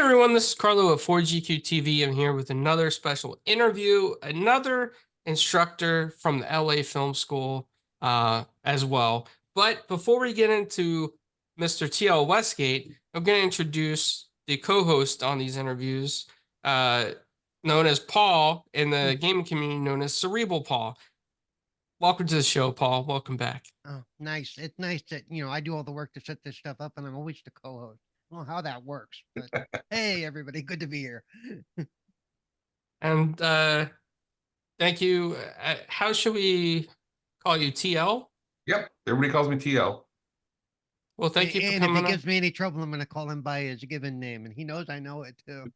everyone, this is Carlo of 4GQ TV. I'm here with another special interview, another instructor from the LA Film School as well. But before we get into Mr. TL Westgate, I'm going to introduce the co-host on these interviews, uh, known as Paul, in the gaming community known as Cerebral Paul. Welcome to the show, Paul. Welcome back. Oh, nice. It's nice that, I do all the work to set this stuff up and I'm always the co-host. I don't know how that works, but hey, everybody, good to be here. And thank you. How should we call you? TL? Yep, everybody calls me TL. Well, thank you for And if coming he on. gives me any trouble, I'm going to call him by his given name, and he knows I know it too.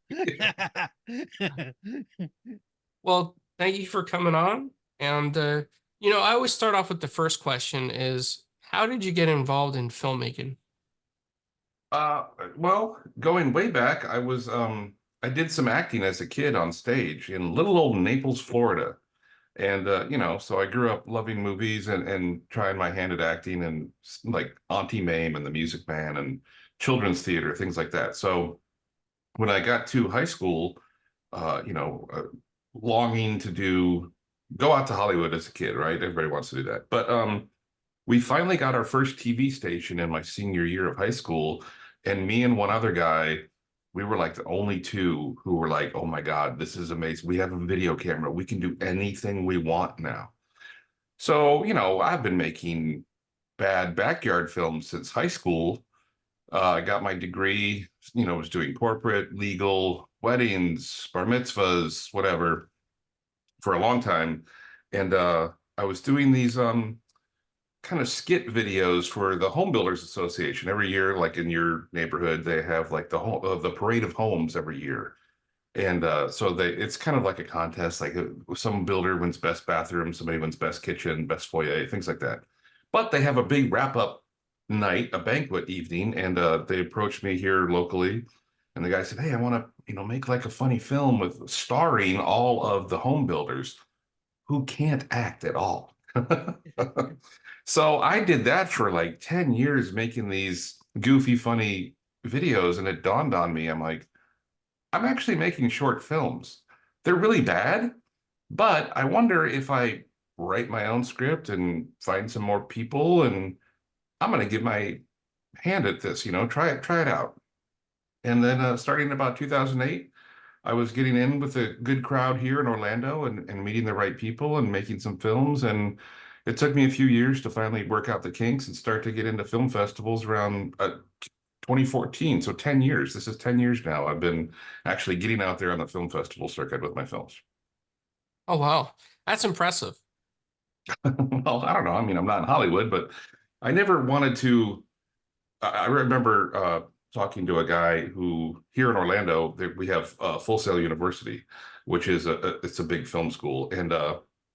Well, thank you for coming on. And, I always start off with the first question is, how did you get involved in filmmaking? Well, going way back, I did some acting as a kid on stage in little old Naples, Florida. And so I grew up loving movies and trying my hand at acting and like Auntie Mame and the Music Man and children's theater, things like that. So when I got to high school, uh, you know, uh, longing to go out to Hollywood as a kid, right? Everybody wants to do that. But we finally got our first TV station in my senior year of high school, and me and one other guy, we were like the only two who were like, oh my God, this is amazing. We have a video camera. We can do anything we want now. So, I've been making bad backyard films since high school. I got my degree, was doing corporate, legal, weddings, bar mitzvahs, whatever, for a long time. And I was doing these kind of skit videos for the Home Builders Association every year. Like in your neighborhood, they have like the parade of homes every year, and so it's kind of like a contest. Like some builder wins best bathroom, somebody wins best kitchen, best foyer, things like that. But they have a big wrap up night, a banquet evening, and they approached me here locally, and the guy said, "Hey, I want to make like a funny film with starring all of the home builders who can't act at all." So I did that for like 10 years, making these goofy, funny videos. And it dawned on me, I'm like, I'm actually making short films. They're really bad, but I wonder if I write my own script and find some more people, and I'm going to give my hand at this, try it out. And then starting in about 2008, I was getting in with a good crowd here in Orlando and meeting the right people and making some films. And it took me a few years to finally work out the kinks and start to get into film festivals around 2014. So 10 years. This is 10 years now. I've been actually getting out there on the film festival circuit with my films. Oh, wow. That's impressive. Well, I don't know. I mean, I'm not in Hollywood, but I never wanted to. I remember talking to a guy who here in Orlando, we have Full Sail University, which is it's a big film school. And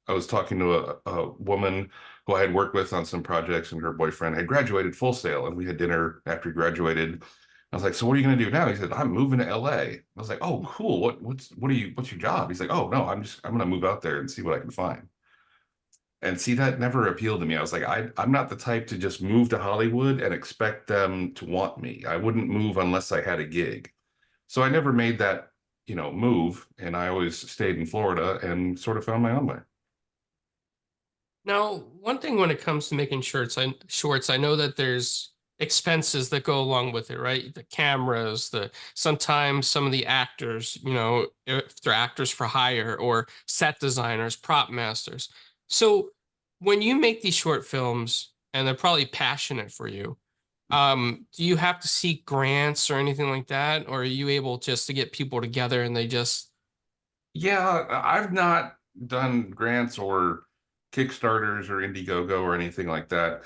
I was talking to a woman who I had worked with on some projects, and her boyfriend had graduated Full Sail, and we had dinner after he graduated. I was like, "So what are you going to do now?" He said, "I'm moving to LA." I was like, "Oh, cool. What's your job?" He's like, "Oh, no, I'm going to move out there and see what I can find." And see, that never appealed to me. I was like, I'm not the type to just move to Hollywood and expect them to want me. I wouldn't move unless I had a gig. So I never made that, move. And I always stayed in Florida and sort of found my own way. Now, one thing when it comes to making shorts, I know that there's expenses that go along with it, right? The cameras, sometimes some of the actors, if they're actors for hire or set designers, prop masters. So when you make these short films and they're probably passionate for you, do you have to seek grants or anything like that? Or are you able just to get people together and they just Yeah, I've not done grants or Kickstarters or Indiegogo or anything like that.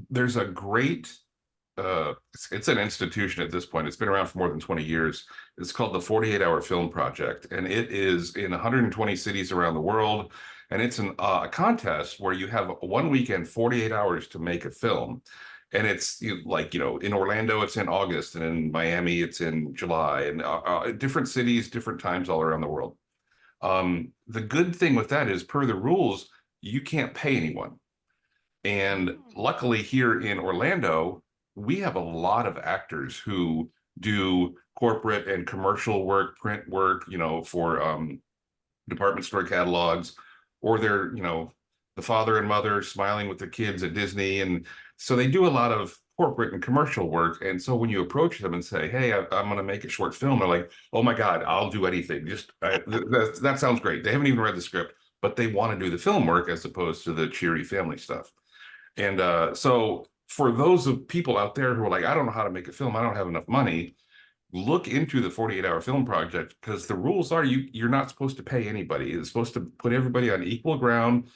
There's a great it's an institution at this point. It's been around for more than 20 years. It's called the 48-Hour Film Project, and it is in 120 cities around the world. And it's a contest where you have one weekend, 48 hours to make a film. And it's in Orlando, it's in August, and in Miami, it's in July, and different cities, different times all around the world. The good thing with that is, per the rules, you can't pay anyone. And luckily here in Orlando, we have a lot of actors who do corporate and commercial work, print work, for department store catalogs, or they're, the father and mother smiling with their kids at Disney. And so they do a lot of corporate and commercial work. And so when you approach them and say, hey, I'm going to make a short film, they're like, oh my God, I'll do anything. That sounds great. They haven't even read the script, but they want to do the film work as opposed to the cheery family stuff. And so for those of people out there who are like, I don't know how to make a film, I don't have enough money, look into the 48-hour film project, because the rules are you're not supposed to pay anybody. It's supposed to put everybody on equal ground.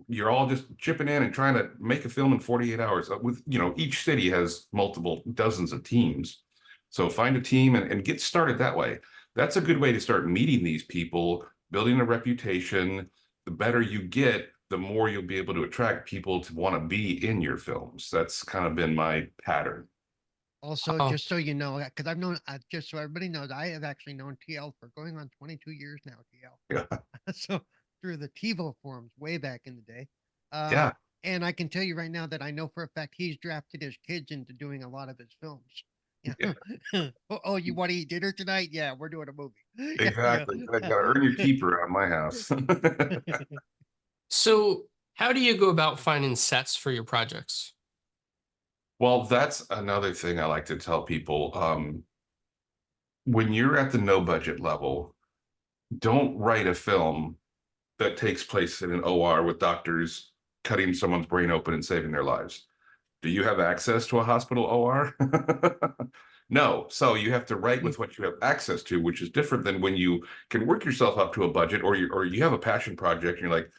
You're all just chipping in and trying to make a film in 48 hours. With, each city has multiple dozens of teams. So find a team and get started that way. That's a good way to start meeting these people, building a reputation. The better you get, the more you'll be able to attract people to want to be in your films. That's kind of been my pattern. Also, Oh, just so you know, because I've known, just so everybody knows, I have actually known TL for going on 22 years now, TL. Yeah. So through the TiVo forums way back in the day. Uh, Yeah. and I can tell you right now that I know for a fact he's drafted his kids into doing a lot of his films. Yeah. Oh, you want to eat dinner tonight? Yeah, we're doing a movie. Yeah, Exactly. You gotta earn your keep around my house. so how do you go about finding sets for your projects? Well, that's another thing I like to tell people. When you're at the no budget level, don't write a film that takes place in an OR with doctors cutting someone's brain open and saving their lives. Do you have access to a hospital OR? No. So you have to write with what you have access to, which is different than when you can work yourself up to a budget, or you have a passion project and you're like,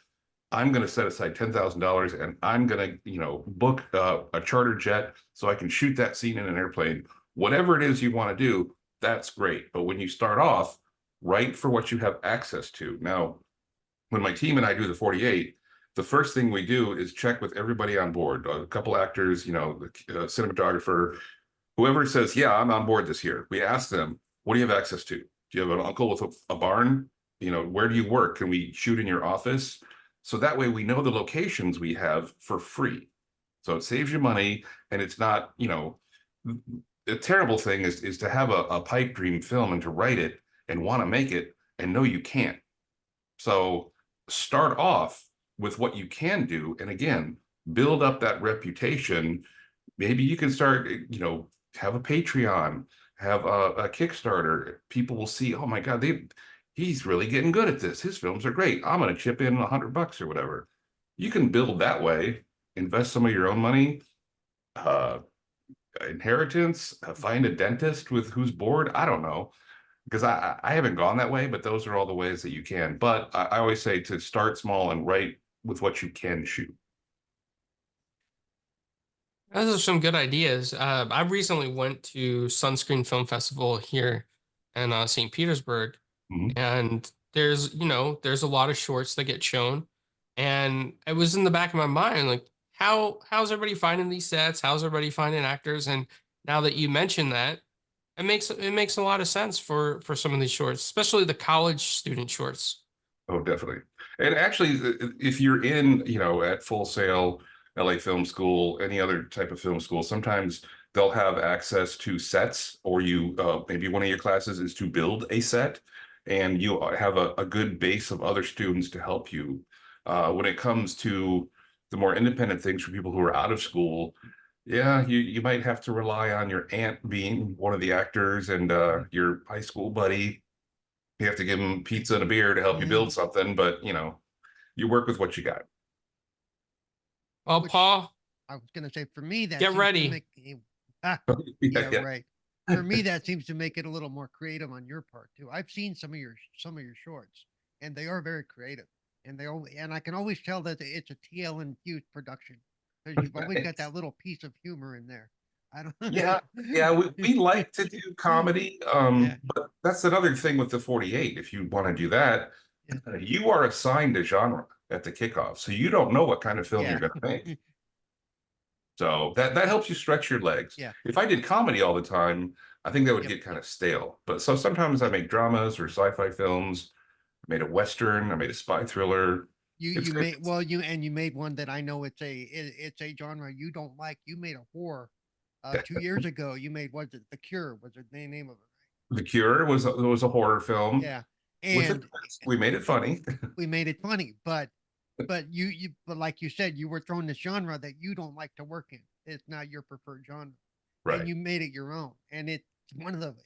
I'm going to set aside $10,000 and I'm going to, book a charter jet so I can shoot that scene in an airplane. Whatever it is you want to do, that's great. But when you start off, write for what you have access to. Now, when my team and I do the 48, the first thing we do is check with everybody on board, a couple actors, the cinematographer, whoever says, yeah, I'm on board this year. We ask them, what do you have access to? Do you have an uncle with a barn? Where do you work? Can we shoot in your office? So that way we know the locations we have for free. So it saves you money, and it's not, the terrible thing is to have a pipe dream film and to write it and want to make it and know you can't. So start off with what you can do. And again, build up that reputation. Maybe you can start, have a Patreon, have a Kickstarter. People will see, oh my God, he's really getting good at this. His films are great. I'm going to chip in $100 or whatever. You can build that way, invest some of your own money, uh, inheritance, find a dentist with who's bored. I don't know, because I haven't gone that way, but those are all the ways that you can. But I always say to start small and write with what you can shoot. Those are some good ideas. I recently went to Sunscreen Film Festival here in St. Petersburg, Mhm. and there's a lot of shorts that get shown, and it was in the back of my mind, like, how's everybody finding these sets? How's everybody finding actors? And now that you mention that, it makes a lot of sense for some of these shorts, especially the college student shorts. Oh, definitely. And actually, if you're in, at Full Sail, LA Film School, any other type of film school, sometimes they'll have access to sets, or maybe one of your classes is to build a set, and you have a good base of other students to help you. When it comes to the more independent things for people who are out of school, yeah, you might have to rely on your aunt being one of the actors, and your high school buddy. You have to give them pizza and a beer to help you Mhm. build something, but you work with what you got. Well, Which Paul, I was gonna say, for me, that get seems to ready. make ah, Yeah, yeah, yeah. right. For me, that seems to make it a little more creative on your part too. I've seen some of your shorts, and they are very creative. And I can always tell that it's a TL infused production because you've always got Thanks. that little piece of humor in there. I Yeah, don't. yeah, we like to do comedy. Yeah, But that's another thing with the 48. If you want to do that, yeah, you are assigned a genre at the kickoff. So you don't know what kind of film you're yeah, going to make. So that helps you stretch your legs. yeah. If I did comedy all the time, I think that would Yep, get kind of stale. But so sometimes I yep. make dramas or sci-fi films. I made a Western, I made a spy thriller. You It's you good. made well you made one that I know it's a genre you don't like. You made a horror 2 years ago. You made, was it The Cure? Was it the name of it? The Cure was a horror film Yeah. with a And twist. We made it funny. we made it funny, but like you said, you were thrown this genre that you don't like to work in. It's not your preferred genre. And Right. you made it your own. And it's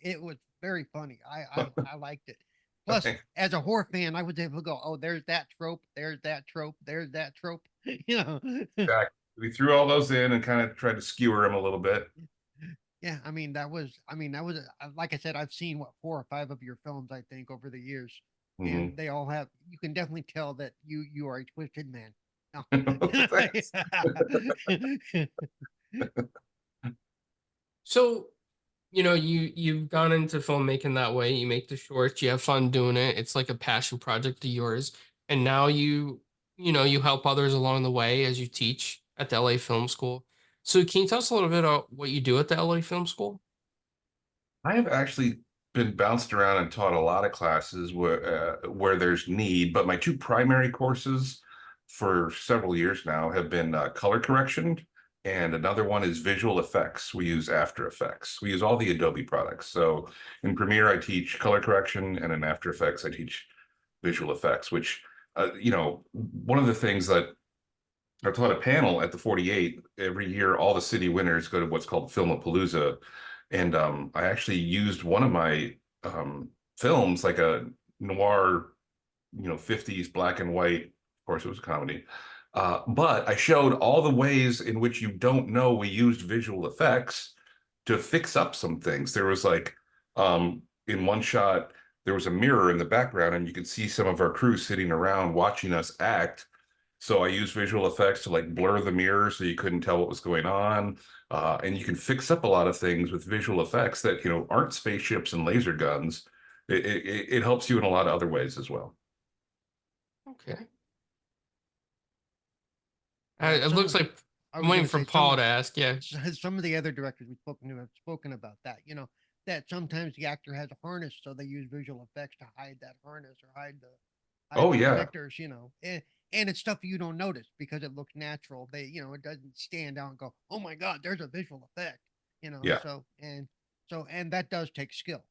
it was very funny. I liked it. Plus, as a horror fan, I was able to go, oh, there's that trope, there's that trope, there's that trope. You know. Exactly. We threw all those in and kind of tried to skewer them a little bit. Yeah, like I said, I've seen what 4 or 5 of your films, I think, over the years, and Mhm. they all have. You can definitely tell that you are a twisted man. No. Thanks. So, you've gone into filmmaking that way. You make the shorts, you have fun doing it. It's like a passion project of yours. And now you help others along the way as you teach at the LA Film School. So can you tell us a little bit about what you do at the LA Film School? I have actually been bounced around and taught a lot of classes where there's need, but my two primary courses for several years now have been color correction, and another one is visual effects. We use After Effects. We use all the Adobe products. So in Premiere, I teach color correction, and in After Effects, I teach visual effects, which, one of the things that I taught a panel at the 48 every year. All the city winners go to what's called Filmapalooza, and I actually used one of my films, like a noir, 50s black and white. Of course, it was a comedy, but I showed all the ways in which you don't know we used visual effects to fix up some things. There was like, in one shot, there was a mirror in the background, and you could see some of our crew sitting around watching us act. So I use visual effects to like blur the mirror so you couldn't tell what was going on. And you can fix up a lot of things with visual effects that, aren't spaceships and laser guns. It helps you in a lot of other ways as well. Okay. Yeah, It looks like I I'm was waiting gonna for say Paul to ask. Yeah. some of the other directors we've spoken to have spoken about that. That sometimes the actor has a harness, so they use visual effects to hide that harness or hide Oh the yeah, connectors. And it's stuff you don't notice because it looks natural. It doesn't stand out and go, oh my god, there's a visual effect. yeah, And that does take skill.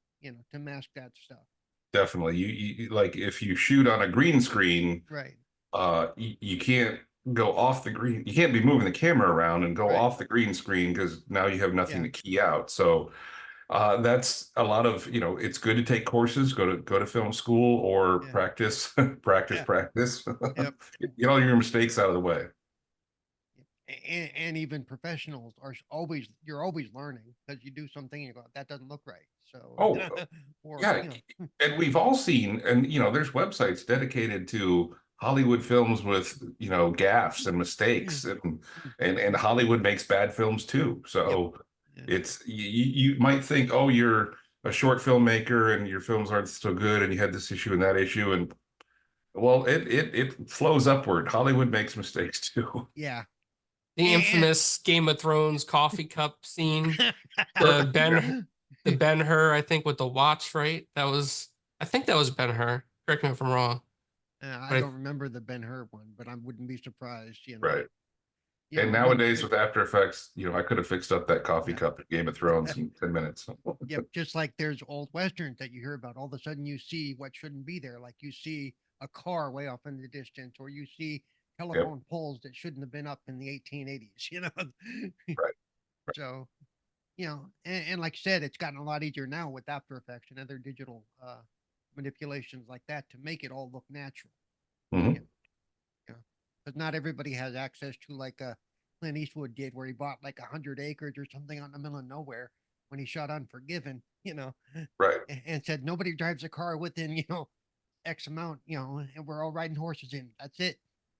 To mask that stuff. definitely. Like if you shoot on a green screen, Right. you can't go off the green. You can't be moving the camera around and go Right. off the green screen because now you have nothing Yeah. to key out. So that's a lot of, it's good to take courses, go to film school or Yeah. practice, practice, Yeah. practice. Yep. Get all your mistakes out of the way. And even professionals are always you're always learning because you do something and you go that doesn't look right so Oh, or yeah. And we've all seen, and there's websites dedicated to Hollywood films with, gaffes and yeah. mistakes, and Hollywood makes bad films too. Yep. So Yeah. you might think, oh, you're a short filmmaker and your films aren't so good and you had this issue and that issue, and well, it flows upward. Hollywood makes mistakes too. Yeah. The And, infamous Game of Thrones coffee cup scene. The Perfect. Yeah. Ben the Ben Hur, I think, with the watch, right? I think that was Ben Hur. Correct me if I'm wrong. I But don't remember the Ben Hur one, but I wouldn't be surprised. Right. You And know when nowadays with After Effects, I could have fixed up that coffee yeah. cup at Game of Thrones in 10 minutes. Yep, just like there's old westerns that you hear about. All of a sudden, you see what shouldn't be there. Like you see a car way off in the distance, or you see Yep. telephone poles that shouldn't have been up in the 1880s. Right. So and like I said, it's gotten a lot easier now with After Effects and other digital manipulations like that to make it all look natural. Yeah, Mhm. because not everybody has access to like Clint Eastwood did, where he bought like 100 acres or something out in the middle of nowhere when he shot Unforgiven. Right. And said nobody drives a car within X amount, and we're all riding horses in. That's it.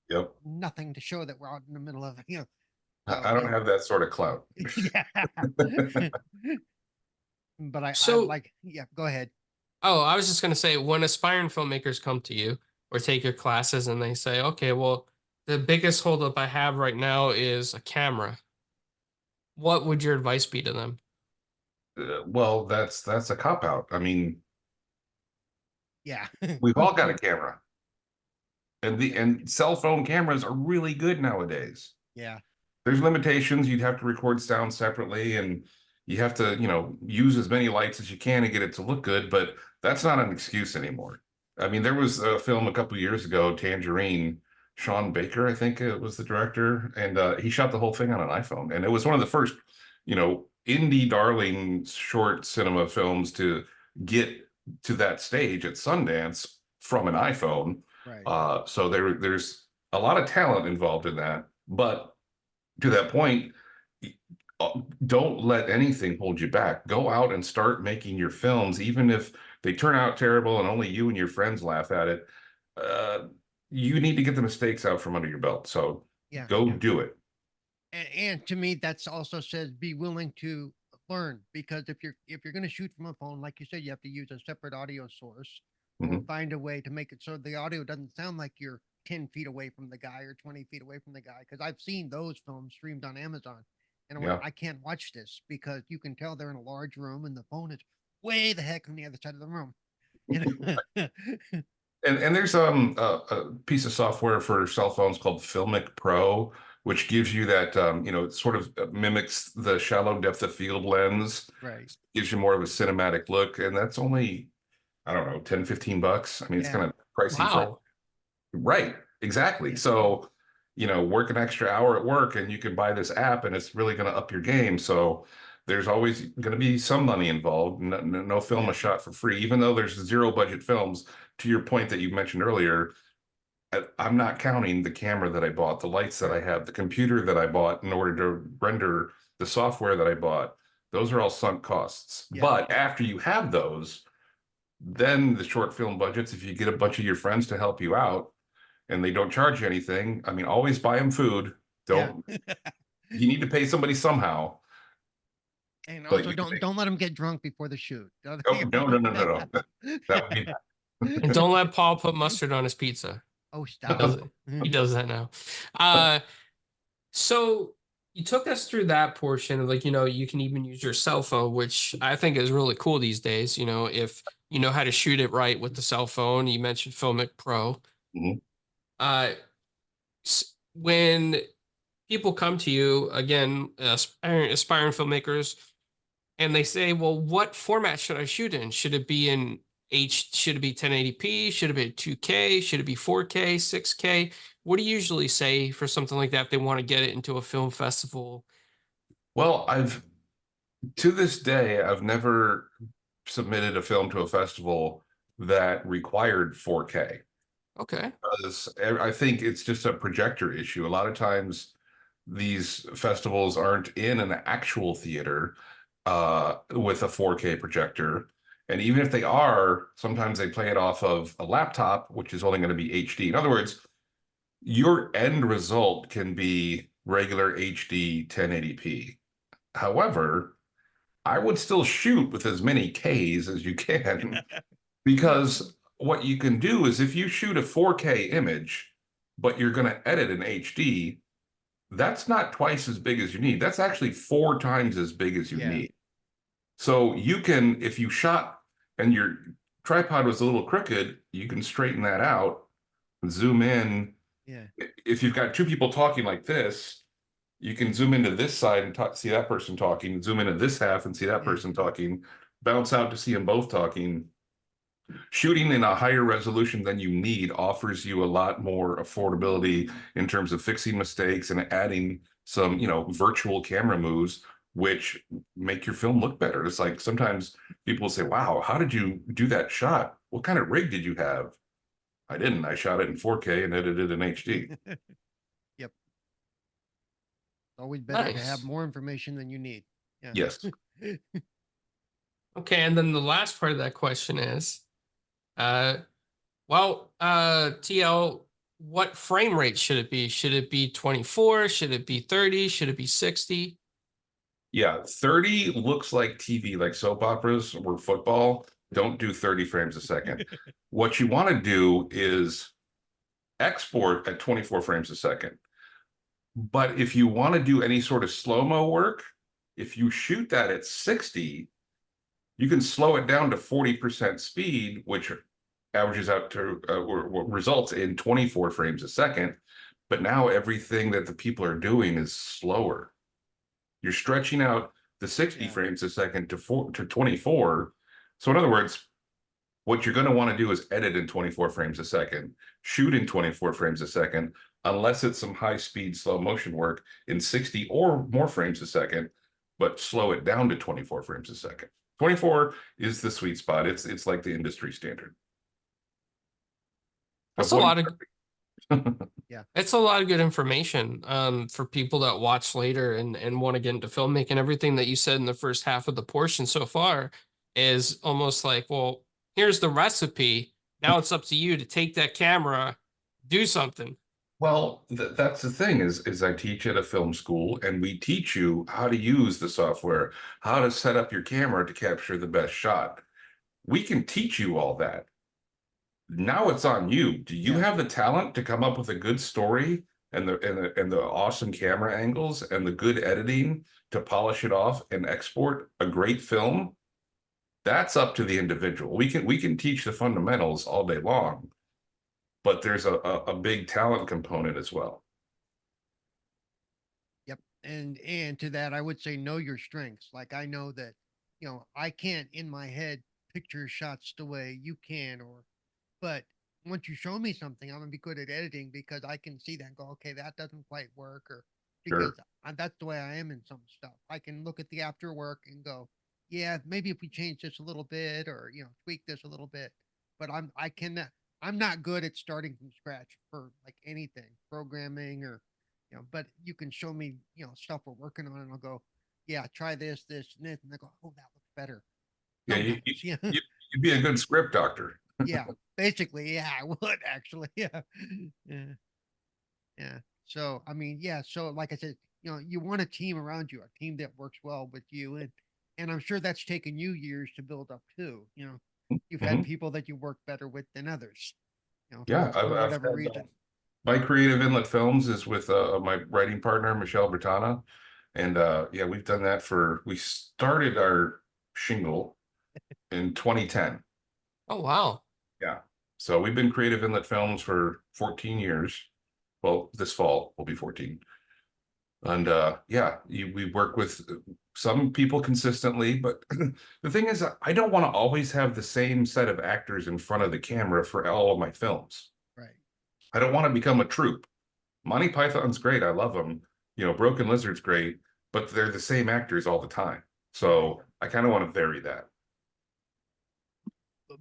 Yep. Nothing to show that we're out in the middle of it. I So don't have that sort of clout. yeah. But I so like go ahead. oh, I was just gonna say when aspiring filmmakers come to you or take your classes and they say, okay, well, the biggest holdup I have right now is a camera. What would your advice be to them? Well, that's a cop out. I mean, Yeah. we've all got a camera, and cell phone cameras are really good nowadays. Yeah. There's limitations. You'd have to record sound separately, and You have to, use as many lights as you can to get it to look good, but that's not an excuse anymore. I mean, there was a film a couple years ago, Tangerine. Sean Baker, I think it was the director, and he shot the whole thing on an iPhone, and it was one of the first, indie darling short cinema films to get to that stage at Sundance from an iPhone. Right. So there's a lot of talent involved in that, but to that point, don't let anything hold you back. Go out and start making your films, even if they turn out terrible and only you and your friends laugh at it. You need to get the mistakes out from under your belt. So Yeah. go do it. And to me, that's also says be willing to learn, because if you're going to shoot from a phone, like you said, you have to use a separate audio source or Mhm. find a way to make it so the audio doesn't sound like you're 10 feet away from the guy or 20 feet away from the guy. Because I've seen those films streamed on Amazon, and I went, Yeah. I can't watch this because you can tell they're in a large room and the phone is way the heck on the other side of the room. And there's a piece of software for cell phones called Filmic Pro, which gives you that it sort of mimics the shallow depth of field lens, Right. gives you more of a cinematic look, and that's only, I don't know, 10, $15. I mean, it's Yeah. kind of pricey for Wow. right, exactly. So, work an extra hour at work and you can buy this app and it's really going to up your game. So there's always going to be some money involved. No film Yeah. is shot for free, even though there's zero budget films. To your point that you mentioned earlier, I'm not counting the camera that I bought, the lights that I have, the computer that I bought in order to render the software that I bought. Those are all sunk costs. Yeah. But after you have those, then the short film budgets, if you get a bunch of your friends to help you out, and they don't charge you anything. I mean, always buy them food. Don't you need to pay somebody somehow? And But also you can don't let them get drunk before the shoot. oh no. That would be And don't let Paul put mustard on his pizza. Oh, He stop. does it. He does that now. Uh, so you took us through that portion of, like, you can even use your cell phone, which I think is really cool these days. If you know how to shoot it right with the cell phone. You mentioned Filmic Pro. Mhm. Uh, when people come to you again, aspiring filmmakers, and they say, "Well, what format should I shoot in? Should it be in Should it be 1080p? Should it be 2K? Should it be 4K, 6K?" What do you usually say for something like that if they want to get it into a film festival? Well, to this day, I've never submitted a film to a festival that required 4K. Okay. Because I think it's just a projector issue. A lot of times these festivals aren't in an actual theater with a 4K projector. And even if they are, sometimes they play it off of a laptop, which is only going to be HD. In other words, your end result can be regular HD 1080p. However, I would still shoot with as many Ks as you can because what you can do is if you shoot a 4K image, but you're going to edit in HD, that's not twice as big as you need. That's actually 4 times as big as you Yeah. need. So you can, if you shot and your tripod was a little crooked, you can straighten that out, zoom in. Yeah. If you've got two people talking like this, you can zoom into this side and see that person talking, zoom into this half and see that Yeah. person talking, bounce out to see them both talking. Shooting in a higher resolution than you need offers you a lot more affordability in terms of fixing mistakes and adding some, virtual camera moves, which make your film look better. It's like sometimes people say, wow, how did you do that shot? What kind of rig did you have? I didn't. I shot it in 4K and edited in HD. Yep. Always better to have Nice. more information than you need. Yeah. Yes. Okay, and then the last part of that question is, TL, what frame rate should it be? Should it be 24? Should it be 30? Should it be 60? Yeah, 30 looks like TV, like soap operas or football. Don't do 30 frames a second. What you want to do is export at 24 frames a second. But if you want to do any sort of slow-mo work, if you shoot that at 60, you can slow it down to 40% speed, which averages out to or results in 24 frames a second. But now everything that the people are doing is slower. You're stretching out to 60 Yeah. frames a second to 24. So in other words, what you're going to want to do is edit in 24 frames a second, shoot in 24 frames a second, unless it's some high speed slow motion work in 60 or more frames a second, but slow it down to 24 frames a second. 24 is the sweet spot. It's like the industry standard. That's a lot of it's a lot of good information for people that watch later and want to get into filmmaking. Everything that you said in the first half of the portion so far is almost like, well, here's the recipe. Now it's up to you to take that camera, do something. Well, that's the thing is I teach at a film school and we teach you how to use the software, how to set up your camera to capture the best shot. We can teach you all that. Now it's on you. Do you have the talent to come up with a good story and the awesome camera angles and the good editing to polish it off and export a great film? That's up to the individual. We can teach the fundamentals all day long, but there's a big talent component as well. Yep. And to that, I would say know your strengths. Like I know that, I can't in my head picture shots the way you can, but once you show me something, I'm gonna be good at editing because I can see that and go, okay, that doesn't quite work, or because Sure. that's the way I am in some stuff. I can look at the after work and go, yeah, maybe if we change this a little bit, or tweak this a little bit. But I'm not good at starting from scratch for like anything, programming or but you can show me, stuff we're working on and I'll go, yeah, try this, and this, and I go, oh, that looks better. Yeah, Sometimes, yeah. you'd be a good script doctor. Yeah, basically, yeah, I would actually, yeah, yeah, yeah. So, I mean, yeah. So, like I said, you want a team around you, a team that works well with you, and I'm sure that's taken you years to build up too. You've had Mhm. people that you work better with than others. Yeah, For I've whatever had reason. my creative inlet films is with my writing partner Michelle Bertana, and yeah, we've done that we started our shingle in 2010. Oh, wow. Yeah, so we've been creative inlet films for 14 years. Well, this fall will be 14. And yeah, we work with some people consistently, but the thing is, I don't want to always have the same set of actors in front of the camera for all of my films. Right. I don't want to become a troupe. Monty Python's great. I love them. Broken Lizard's great, but they're the same actors all the time. So I kind of want to vary that.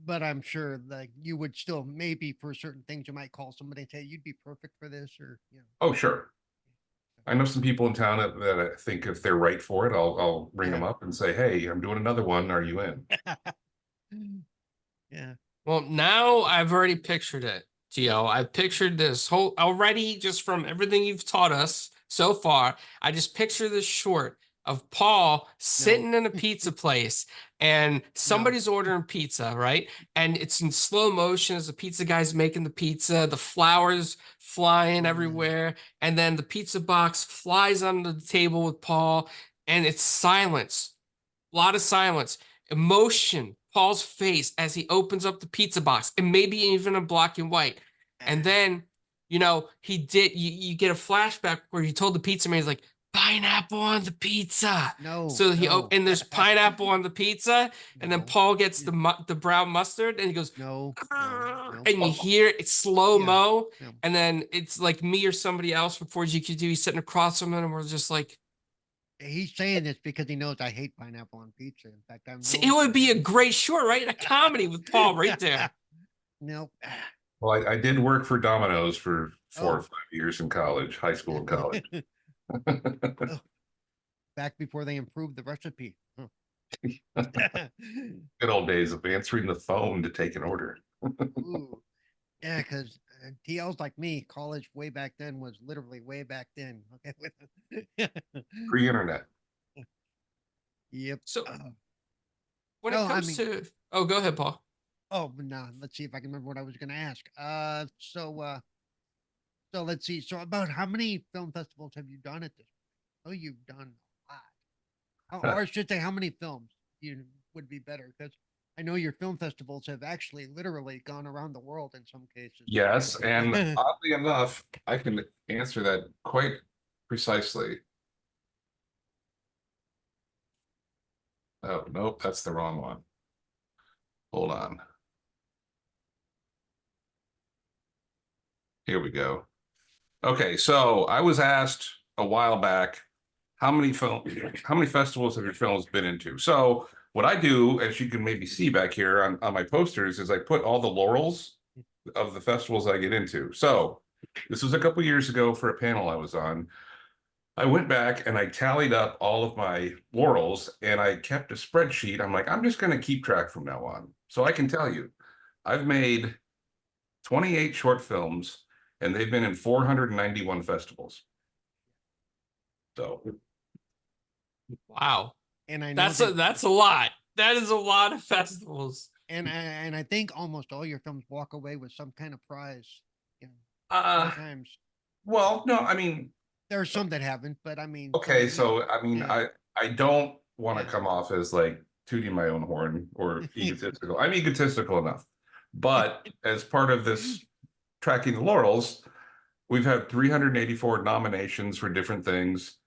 But I'm sure like you would still maybe for certain things you might call somebody and say you'd be perfect for this, or Oh, sure. I know some people in town that I think if they're right for it, I'll ring them up and say, "Hey, I'm doing another one. Are you in?" Yeah. Well, now I've already pictured it, Gio. I've pictured this whole already just from everything you've taught us so far. I just picture this short of Paul No. sitting in a pizza place and No. somebody's ordering pizza, right? And it's in slow motion as the pizza guy's making the pizza, the flowers flying Mm, everywhere, and then the pizza box flies onto the table with Paul, and it's silence, a lot of silence, emotion, Paul's face as he opens up the pizza box, and maybe even in black and white. And ah, then, you get a flashback where he told the pizza man, he's like, pineapple on the pizza. no. So No. and there's pineapple on the pizza, and then No. Paul gets Yeah, the brown mustard, and he goes, no. No. "Grr," No. and you hear it slow Yeah. mo, No. and then it's like me or somebody else before GQ2, he's sitting across from him, and we're just like, He's saying this because he knows I hate pineapple on pizza. In fact, I'm see, it known would for be a great short, right? A comedy with Paul right there. Nope. Well, I did work for Domino's for 4 or 5 years in college, high school and college. Oh. Oh, back before they improved the recipe. Huh. Good old days of answering the phone to take an order. Ooh. Yeah, because TLs like me, college way back then was literally way back then. Okay. Pre-internet. Yep. So when it No, I comes mean, to, oh, go ahead, Paul. oh, no. Let's see if I can remember what I was going to ask. So let's see. So about how many film festivals have you done at this point? Oh, you've done a lot. Or I should say, how many films you would be better because I know your film festivals have actually literally gone around the world in some cases. Yes, and oddly enough, I can answer that quite precisely. Oh, nope, that's the wrong one. Hold on. Here we go. Okay, so I was asked a while back, how many festivals have your films been into? So what I do, as you can maybe see back here on my posters, is I put all the laurels of the festivals I get into. So this was a couple years ago for a panel I was on. I went back and I tallied up all of my laurels and I kept a spreadsheet. I'm like, I'm just going to keep track from now on. So I can tell you, I've made 28 short films and they've been in 491 festivals. So Wow. And I know that, That's a lot. That is a lot of festivals. and I think almost all your films walk away with some kind of prize. You know, uh sometimes well, no, I mean, there are some that haven't, but I mean, okay, so I mean, yeah. I don't want to Yeah. come off as like tooting my own horn or egotistical. I'm egotistical enough. But as part of this tracking the laurels, we've had 384 nominations for different things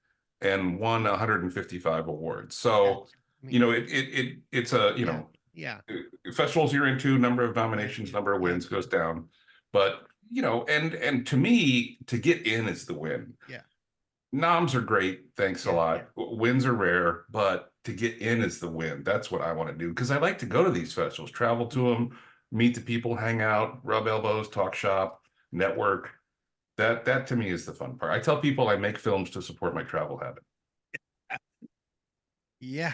and won 155 awards. So, I you mean, know, it's a, you yeah, know, yeah, festivals you're into, number of nominations, yeah, number of yeah, wins goes down. But, you know, and to me, to get in is the win. yeah, Noms are great, thanks a yeah, lot. Wins are rare, but to get in is the win. That's what I want to do because I like to go to these festivals, travel to them, meet the people, hang out, rub elbows, talk shop, network. That to me is the fun part. I tell people I make films to support my travel habit. yeah.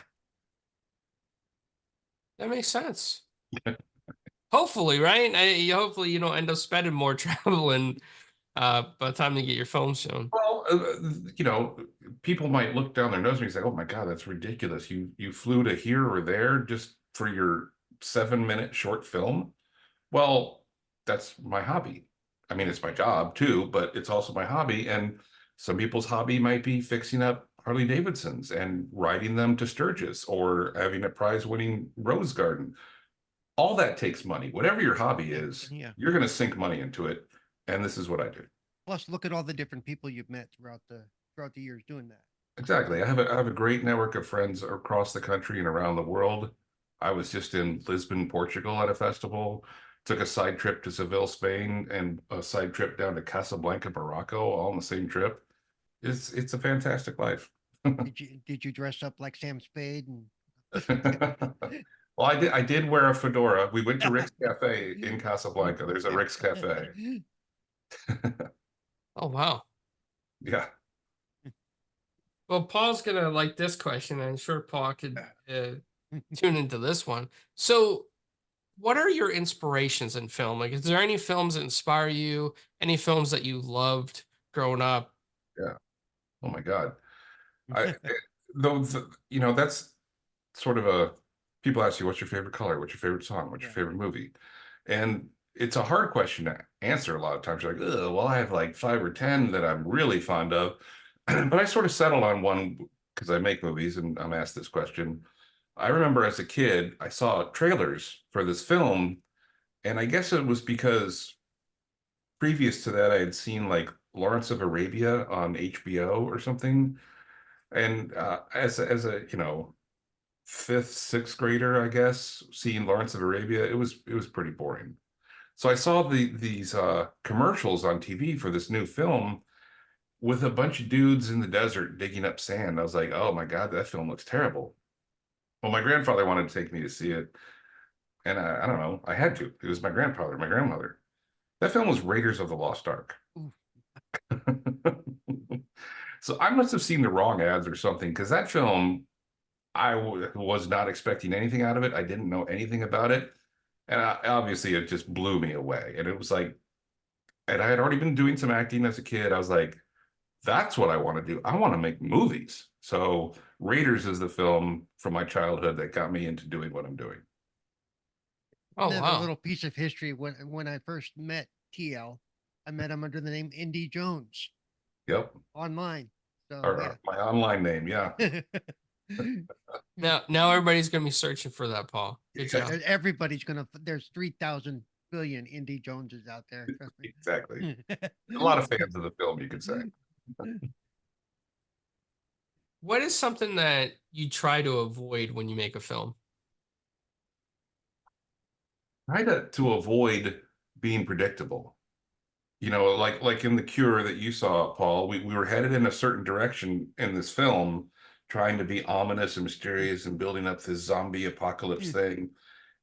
That makes sense. Hopefully, right? Hopefully you don't end up spending more traveling by the time you get your film soon. Well, you know, people might look down their nose and say, "Oh my God, that's ridiculous! You flew to here or there just for your 7-minute short film." Well, that's my hobby. I mean, it's my job too, but it's also my hobby. And some people's hobby might be fixing up Harley Davidsons and riding them to Sturgis or having a prize-winning rose garden. All that takes money. Whatever your hobby Yeah, is, yeah. you're going to sink money into it. And this is what I do. Plus, look at all the different people you've met throughout the years doing that. Exactly. I have a great network of friends across the country and around the world. I was just in Lisbon, Portugal at a festival, took a side trip to Seville, Spain, and a side trip down to Casablanca, Morocco, all on the same trip. It's a fantastic life. Did you dress up like Sam Spade and Well, I did wear a fedora. We went to Rick's Cafe in Casablanca. There's a Rick's Cafe. Oh wow. Yeah. Well, Paul's gonna like this question. I'm sure Paul could tune into this one. So, what are your inspirations in film? Like, is there any films that inspire you? Any films that you loved growing up? Yeah. Oh my God. Though, you know, that's sort of a, people ask you, what's your favorite color? What's your favorite song? What's your Yeah. favorite movie? And it's a hard question to answer a lot of times. You're like, oh, well, I have like 5 or 10 that I'm really fond of. But I sort of settled on one because I make movies and I'm asked this question. I remember as a kid, I saw trailers for this film, and I guess it was because previous to that, I had seen like Lawrence of Arabia on HBO or something. And as a, you know, fifth, sixth grader, I guess, seeing Lawrence of Arabia, it was pretty boring. So I saw these commercials on TV for this new film with a bunch of dudes in the desert digging up sand. I was like, oh my God, that film looks terrible. Well, my grandfather wanted to take me to see it, and I don't know, I had to. It was my grandfather, my grandmother. That film was Raiders of the Lost Ark. So I must have seen the wrong ads or something because that film, was not expecting anything out of it. I didn't know anything about it. And obviously, it just blew me away. And it was like, and I had already been doing some acting as a kid. I was like, that's what I want to do. I want to make movies. So Raiders is the film from my childhood that got me into doing what I'm doing. Oh Another wow. little piece of history when I first met TL, I met him under the name Indy Jones Yep. online. So Or yeah. my online name. Yeah. Now everybody's gonna be searching for that, Paul. Good job. Everybody's gonna. There's 3,000 billion Indy Joneses out there. Trust Exactly. me. A lot of fans of the film, you could say. What is something that you try to avoid when you make a film? Try to avoid being predictable. You know, like in The Cure that you saw, Paul, we were headed in a certain direction in this film, trying to be ominous and mysterious and building up this zombie apocalypse Mm, thing.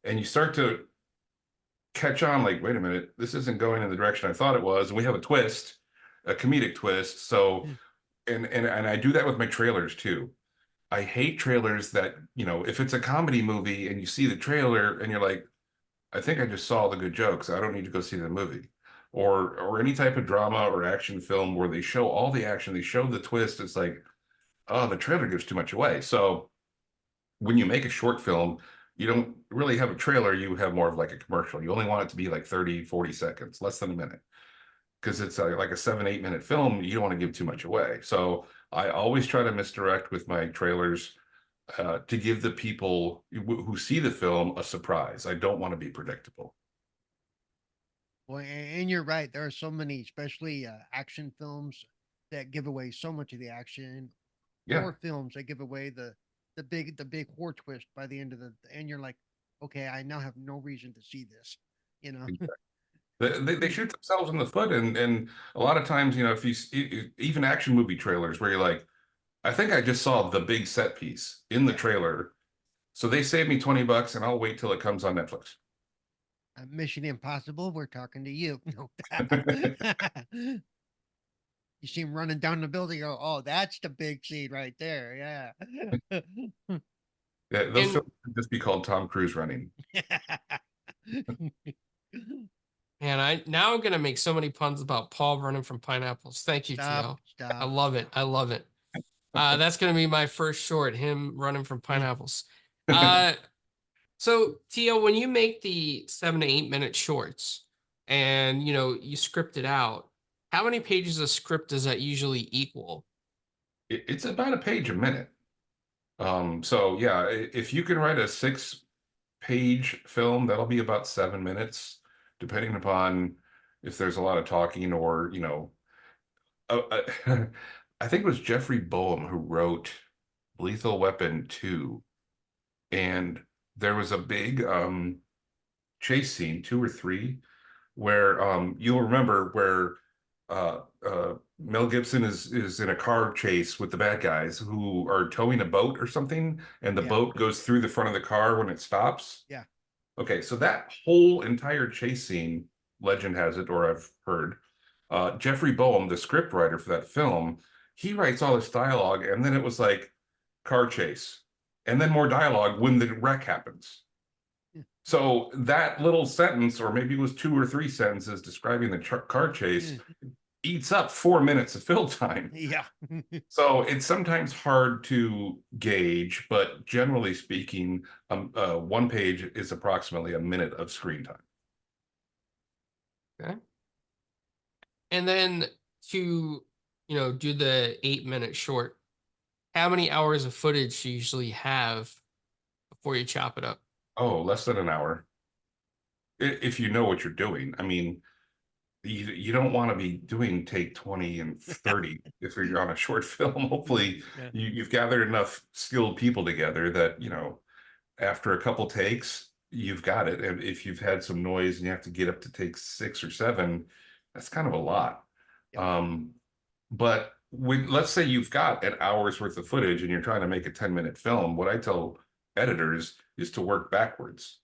And you start to catch on, like, wait a minute, this isn't going in the direction I thought it was. And we have a twist, a comedic twist. So, mm. and I do that with my trailers too. I hate trailers that, you know, if it's a comedy movie and you see the trailer and you're like, I think I just saw the good jokes. I don't need to go see the movie. Or any type of drama or action film where they show all the action, they show the twist. It's like, oh, the trailer gives too much away. So when you make a short film, you don't really have a trailer, you have more of like a commercial. You only want it to be like 30, 40 seconds, less than a minute. Because it's like a 7, 8 minute film, you don't want to give too much away. So I always try to misdirect with my trailers to give the people who see the film a surprise. I don't want to be predictable. Well, and you're right. There are so many, especially action films, that give away so much of the action. Yeah. Horror films that give away the big horror twist by the end of the, and you're like, okay, I now have no reason to see this. You know. They shoot themselves in the foot, and a lot of times, you know, if you even action movie trailers where you're like, I think I just saw the big set piece in the Yeah. trailer, so they saved me $20, and I'll wait till it comes on Netflix. Mission Impossible. We're talking to you. No. You see him running down the building. You go, oh, that's the big scene right there. Yeah. Yeah, those And films should just be called Tom Cruise running. man, I now I'm gonna make so many puns about Paul running from pineapples. Thank you, Stop. Tio. I Stop. love it. Stop. I love it. That's gonna be my first short, him running from pineapples. Uh, so Tio, when you make the 7 to 8 minute shorts and you script it out, how many pages of script does that usually equal? It's about a page a minute. So yeah, if you can write a 6 page film, that'll be about 7 minutes, depending upon if there's a lot of talking or, you know, I think it was Jeffrey Boehm who wrote Lethal Weapon 2. And there was a big chase scene, 2 or 3, where you'll remember where Mel Gibson is in a car chase with the bad guys who are towing a boat or something, and the Yeah. boat goes through the front of the car when it stops. Yeah. Okay, so that whole entire chase scene, legend has it, or I've heard, Jeffrey Boehm, the script writer for that film, he writes all this dialogue, and then it was like car chase, and then more dialogue when the wreck happens. Yeah. So that little sentence, or maybe it was 2 or 3 sentences describing the car chase, eats up 4 minutes of fill time. Yeah. So it's sometimes hard to gauge, but generally speaking, one page is approximately a minute of screen time. Okay. And then to, do the 8 minute short, how many hours of footage do you usually have before you chop it up? Oh, less than an hour. If you know what you're doing. I mean, you don't want to be doing take 20 and 30 if you're on a short film. Hopefully Yeah. you've gathered enough skilled people together that, you know, after a couple takes, you've got it. And if you've had some noise and you have to get up to take 6 or 7, that's kind of a lot. Yep. But when, let's say you've got an hour's worth of footage and you're trying to make a 10-minute film, what I tell editors is to work backwards.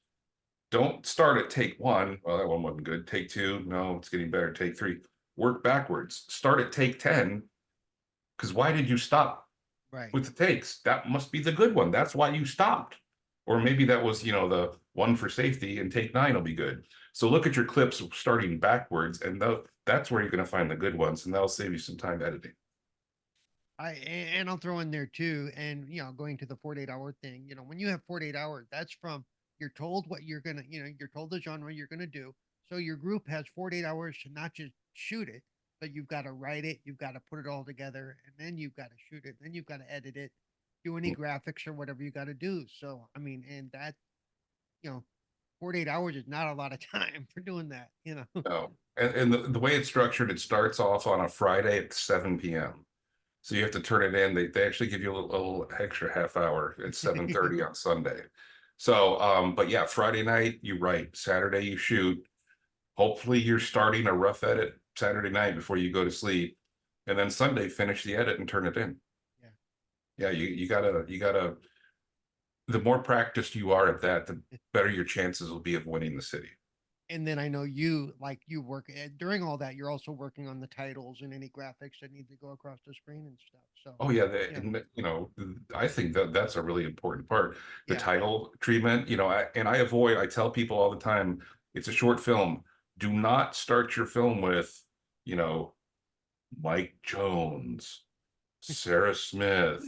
Don't start at take 1. Well, that one wasn't good. Take 2. No, it's getting better. Take 3. Work backwards. Start at take 10. Because why did you stop Right. with the takes? That must be the good one. That's why you stopped. Or maybe that was, you know, the one for safety, and take 9 will be good. So look at your clips starting backwards, and that's where you're going to find the good ones, and that'll save you some time editing. And I'll throw in there too, and going to the 48-hour thing. When you have 48 hours, that's from you're told what you're gonna, you're told the genre you're gonna do. So your group has 48 hours to not just shoot it, but you've got to write it, you've got to put it all together, and then you've got to shoot it, then you've got to edit it, do any graphics or whatever you got to do. So I mean, and that, you know, 48 hours is not a lot of time for doing that. No. And the way it's structured, it starts off on a Friday at 7 p.m. So you have to turn it in. They actually give you a little extra half hour at 7:30 on Sunday. So, but yeah, Friday night, you write. Saturday, you shoot. Hopefully you're starting a rough edit Saturday night before you go to sleep. And then Sunday, finish the edit and turn it in. Yeah. Yeah, you gotta, the more practiced you are at that, the better your chances will be of winning the city. And then I know you work during all that. You're also working on the titles and any graphics that need to go across the screen and stuff. So Oh yeah, yeah, and you know, I think that that's a really important part. The yeah, title treatment, you know, I tell people all the time, it's a short film. Do not start your film with, you know, Mike Jones, Sarah Smith,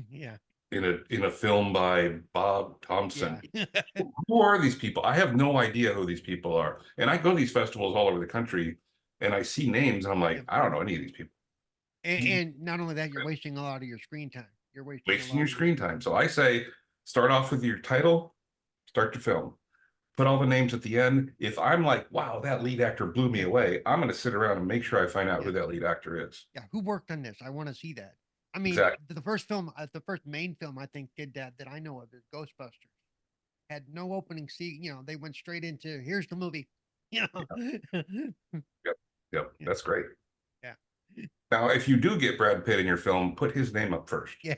yeah, in a film by Bob Thompson. yeah. Who are these people? I have no idea who these people are. And I go to these festivals all over the country and I see names and I'm like, Yep. I don't know any of these people. And not only that, you're wasting a lot of your screen time. You're wasting a Wasting lot your of screen time. So I say start off with your title, start your film. Put all the names at the end. If I'm like, wow, that lead actor blew me Yeah. away, I'm gonna sit around and make sure I find out who Yeah. that lead actor is. Yeah, who worked on this? I want to see that. I mean, Exactly. the first film, the first main film I think did that I know of is Ghostbusters. Had no opening scene. You know, they went straight into here's the movie. You know. Yep. Yep. Yeah. That's great. Yeah. Now, if you do get Brad Pitt in your film, put his name up first. Yeah.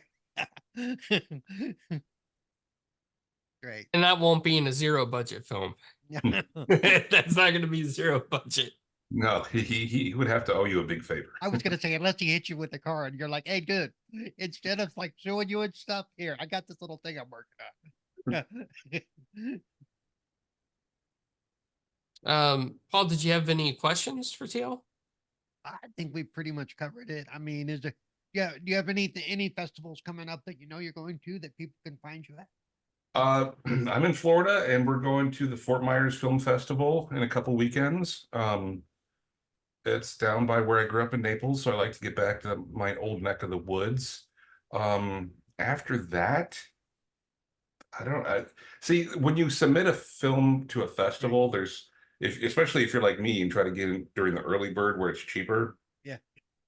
Great. And that won't be in a zero budget film. Yeah. That's not going to be zero budget. No, he would have to owe you a big favor. I was gonna say unless he hits you with the car and you're like, hey dude, instead of like showing you and stuff, here, I got this little thing I'm working on. Paul, did you have any questions for TL? I think we pretty much covered it. I mean, is there yeah, do you have any festivals coming up that you know you're going to that people can find you at? I'm in Florida and we're going to the Fort Myers Film Festival in a couple weekends. It's down by where I grew up in Naples, so I like to get back to my old neck of the woods. After that, I see when you submit a film to a festival, there's especially if you're like me and try to get in during the early bird where it's cheaper, Yeah.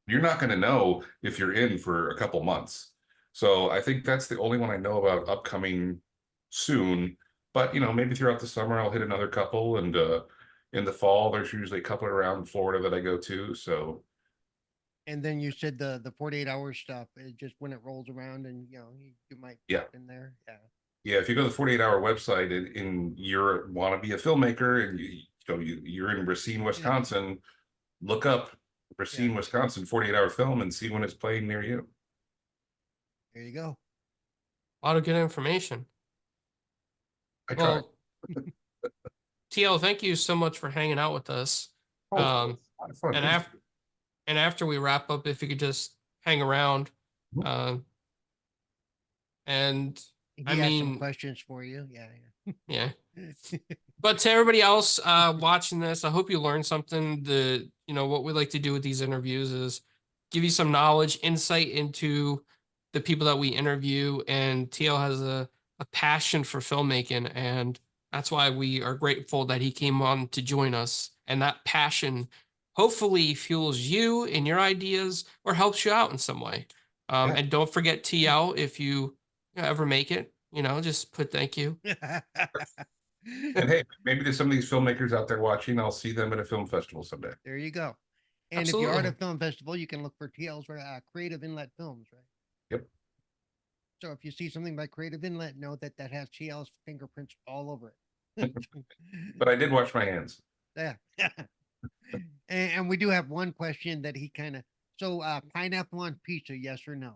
you're not going to know if you're in for a couple months. So I think that's the only one I know about upcoming soon. But you know, maybe throughout the summer I'll hit another couple, and in the fall there's usually a couple around Florida that I go to. So And then you said the 48-hour stuff is just when it rolls around and you know you might yeah, pop in there. Yeah. yeah. If you go to the 48-hour website and you're want to be a filmmaker and you're in Racine, Wisconsin, look up Racine, Yeah. Wisconsin 48-hour film and see when it's playing near you. There you go. A lot of good information. I try. Well, TL, thank you so much for hanging out with us. Oh, it's a lot of fun. And after we wrap up, if you could just hang around. And He I has mean, some questions for you. Yeah. yeah. But to everybody else watching this, I hope you learned something. What we like to do with these interviews is give you some knowledge, insight into the people that we interview. And TL has a passion for filmmaking, and that's why we are grateful that he came on to join us. And that passion hopefully fuels you in your ideas or helps you out in some way. Yeah. And don't forget TL if you ever make it. Just put thank you. And hey, maybe there's some of these filmmakers out there watching. I'll see them at a film festival someday. There you go. And if Absolutely. you're at a film festival, you can look for TL's Creative Inlet Films, right? Yep. So if you see something by Creative Inlet, know that has TL's fingerprints all over it. But I did wash my hands. Yeah. And we do have one question that he kind of, so pineapple on pizza, yes or no?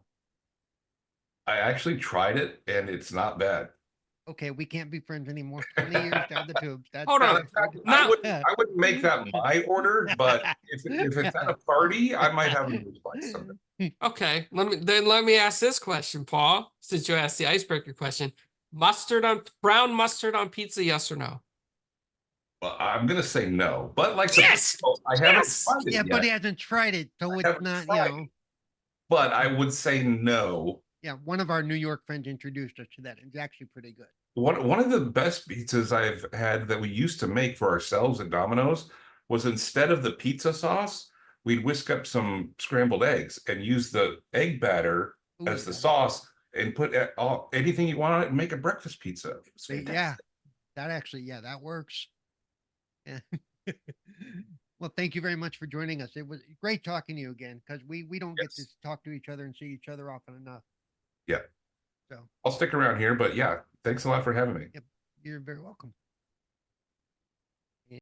I actually tried it and it's not bad. Okay, we can't be friends anymore. 20 years down the tubes. That's Hold on. I wouldn't make that my order, but if it's at a party, I might have a new slice someday. Okay, let me ask this question, Paul. Since you asked the icebreaker question, brown mustard on pizza, yes or no? Well, I'm gonna say no, but like Yes! I haven't Yes! tried it Yeah, yet, but he hasn't tried it, so it's haven't not, tried it. But I would say no. Yeah, one of our New York friends introduced us to that. It's actually pretty good. One of the best pizzas I've had that we used to make for ourselves at Domino's was instead of the pizza sauce, we'd whisk up some scrambled eggs and use the egg batter Ooh, as the yeah. sauce and put anything you want on it and make a breakfast pizza. It's Yeah, fantastic. that actually, yeah, that works. Yeah. Well, thank you very much for joining us. It was great talking to you again because we don't get to Yes. talk to each other and see each other often enough. Yeah. So, I'll stick around here, but yeah, thanks a lot for having me. yep, you're very welcome.